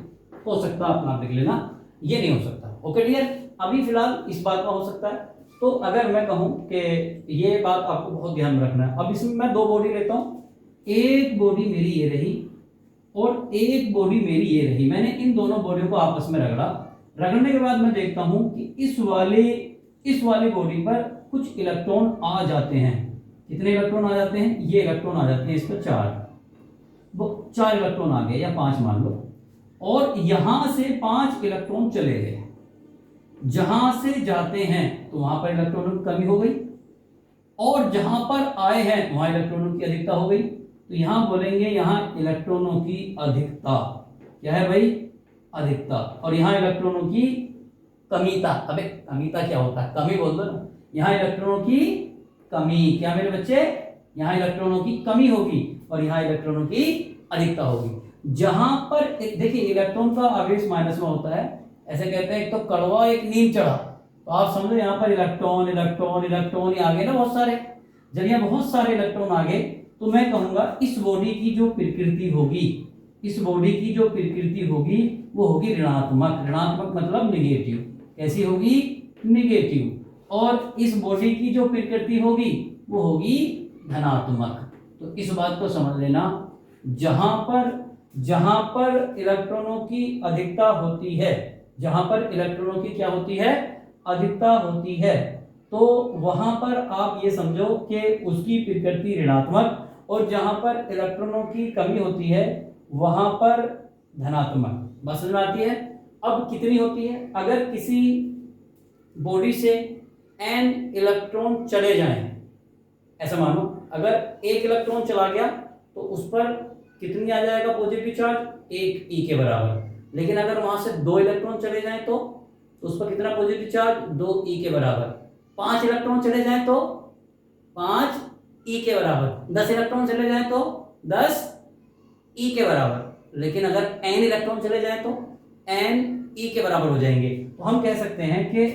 हो सकता, अपना देख लेना, ये नहीं हो सकता। ओके डियर, अभी फिलहाल इस बात का हो सकता है। तो अगर मैं कहूं कि ये बात आपको बहुत ध्यान में रखना है। अब इसमें मैं 2 बॉडी लेता हूं, एक बॉडी मेरी ये रही और एक बॉडी मेरी ये रही। मैंने इन दोनों बॉडियों को आपस में रगड़ने के बाद मैं देखता हूं कि इस वाली बॉडी पर कुछ इलेक्ट्रॉन आ जाते हैं। कितने इलेक्ट्रॉन आ जाते हैं? ये इलेक्ट्रॉन आ जाते हैं इस पर 4 इलेक्ट्रॉन आ गए, या 5 मान लो, और यहां से 5 इलेक्ट्रॉन चले गए। जहां से जाते हैं तो वहां पर इलेक्ट्रॉनों की कमी हो गई, और जहां पर आए हैं वहां इलेक्ट्रॉनों की अधिकता हो गई। तो यहां बोलेंगे यहां इलेक्ट्रॉनों की अधिकता क्या है भाई? अधिकता। और यहां इलेक्ट्रॉनों की कमीता। अबे कमीता क्या होता है? कमी बोल दो ना। यहां इलेक्ट्रॉनों की कमी, क्या मेरे बच्चे? यहां इलेक्ट्रॉनों की कमी होगी और यहां इलेक्ट्रॉनों की अधिकता होगी। जहां पर देखिए इलेक्ट्रॉन का आवेश माइनस में होता है, ऐसे कहते हैं एक तो कड़वा एक नीम चढ़ा, तो आप समझो यहाँ पर इलेक्ट्रॉन इलेक्ट्रॉन इलेक्ट्रॉन आ गए ना बहुत सारे। जब यहाँ बहुत सारे इलेक्ट्रॉन आ गए तो मैं कहूंगा इस बॉडी की जो प्रकृति होगी, इस बॉडी की जो प्रकृति होगी वो होगी ऋणात्मक। ऋणात्मक मतलब निगेटिव। कैसी होगी? निगेटिव। और इस बॉडी की जो प्रकृति होगी वो होगी धनात्मक। तो इस बात को समझ लेना, जहां पर इलेक्ट्रॉनों की अधिकता होती है, जहां पर इलेक्ट्रॉनों की क्या होती है? अधिकता होती है, तो वहां पर आप ये समझो कि उसकी प्रकृति ऋणात्मक, और जहां पर इलेक्ट्रॉनों की कमी होती है वहां पर धनात्मक। बात समझ में आती है? अब कितनी होती है? अगर किसी बॉडी से n इलेक्ट्रॉन चले जाएं, ऐसा मानो अगर 1 इलेक्ट्रॉन चला गया तो उस पर कितनी आ जाएगा पॉजिटिव चार्ज? 1 e के बराबर। लेकिन अगर वहां से 2 इलेक्ट्रॉन चले जाएं तो उस पर कितना पॉजिटिव चार्ज? 2 e के बराबर। 5 इलेक्ट्रॉन चले जाएं तो 5 e के बराबर। 10 इलेक्ट्रॉन चले जाएं तो 10 e के बराबर। लेकिन अगर n इलेक्ट्रॉन चले जाएं तो n e के बराबर हो जाएंगे। तो हम कह सकते हैं कि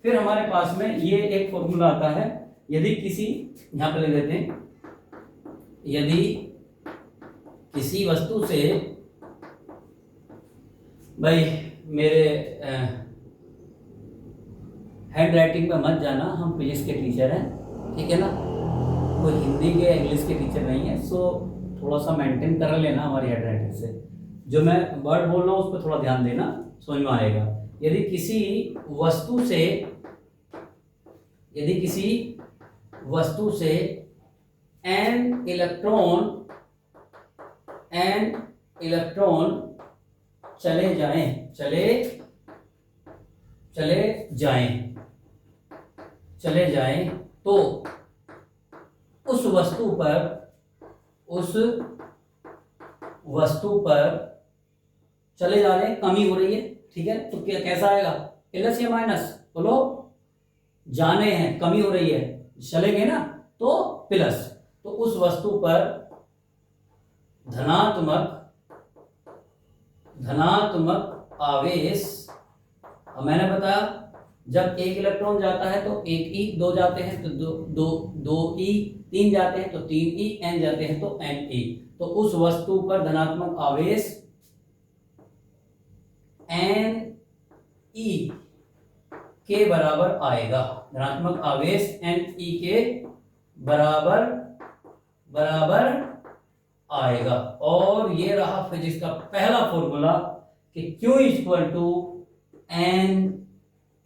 फिर हमारे पास में ये एक फॉर्मूला आता है, यदि किसी, यहाँ पे ले लेते हैं, यदि किसी वस्तु से, भाई मेरे हैंड राइटिंग पे मत जाना, हम फिजिक्स के टीचर हैं, ठीक है ना, कोई हिंदी के इंग्लिश के टीचर नहीं है, सो थोड़ा सा मेंटेन कर लेना हमारी हैंड राइटिंग से। जो मैं वर्ड बोल रहा हूँ उस पर थोड़ा ध्यान देना, समझ में आएगा। यदि किसी वस्तु से एन इलेक्ट्रॉन चले जाएं तो उस वस्तु पर चले जा रहे हैं, कमी हो रही है, ठीक है, तो क्या कैसा आएगा, प्लस या माइनस, बोलो, जाने हैं, कमी हो रही है, चलेंगे ना तो प्लस, तो उस वस्तु पर धनात्मक आवेश, मैंने बताया जब एक इलेक्ट्रॉन जाता है तो एक ई, दो जाते हैं तो दो ई, तीन जाते हैं तो तीन ई, एन जाते हैं तो एन ई, तो उस वस्तु पर धनात्मक आवेश एन ई के बराबर आएगा, धनात्मक आवेश एन ई के बराबर आएगा। और ये रहा फिजिक्स का पहला फॉर्मूला कि Q equal to n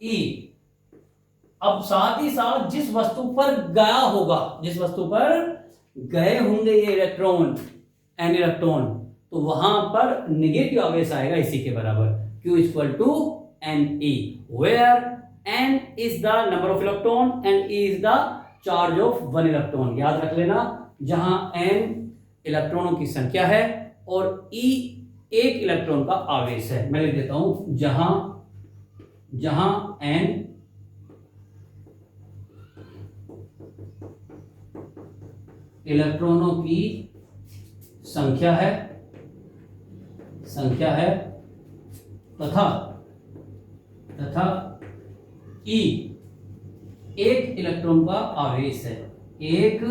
e. अब साथ ही साथ जिस वस्तु पर गए होंगे ये इलेक्ट्रॉन, एन इलेक्ट्रॉन, तो वहां पर नेगेटिव आवेश आएगा इसी के बराबर, Q equal to n e, where n is the number of electron and e is the charge of one electron. याद रख लेना, जहां n इलेक्ट्रॉनों की संख्या है और e एक इलेक्ट्रॉन का आवेश है। मैं लिख देता हूं, जहां n इलेक्ट्रॉनों की संख्या है तथा E एक इलेक्ट्रॉन का आवेश है, एक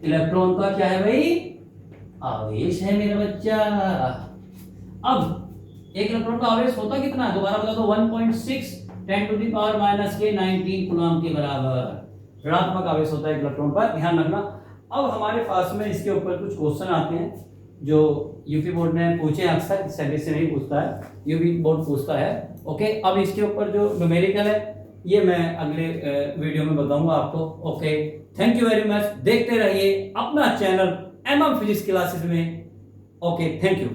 इलेक्ट्रॉन का क्या है भाई, आवेश है मेरा बच्चा। अब एक इलेक्ट्रॉन का आवेश होता कितना है, दोबारा बता दो, 1.6 10⁻⁻⁹ कूलम के बराबर ऋणात्मक आवेश होता है एक इलेक्ट्रॉन पर, ध्यान रखना। अब हमारे पास में इसके ऊपर कुछ क्वेश्चन आते हैं जो यूपी बोर्ड ने पूछे, अक्सर सेबीएसई से नहीं पूछता है, यूपी बोर्ड पूछता है। ओके, अब इसके ऊपर जो न्यूमेरिकल है ये मैं अगले वीडियो में बताऊंगा आपको। Okay, thank you very much, देखते रहिए अपना चैनल MM फिजिक्स क्लासेस में। Okay, thank you.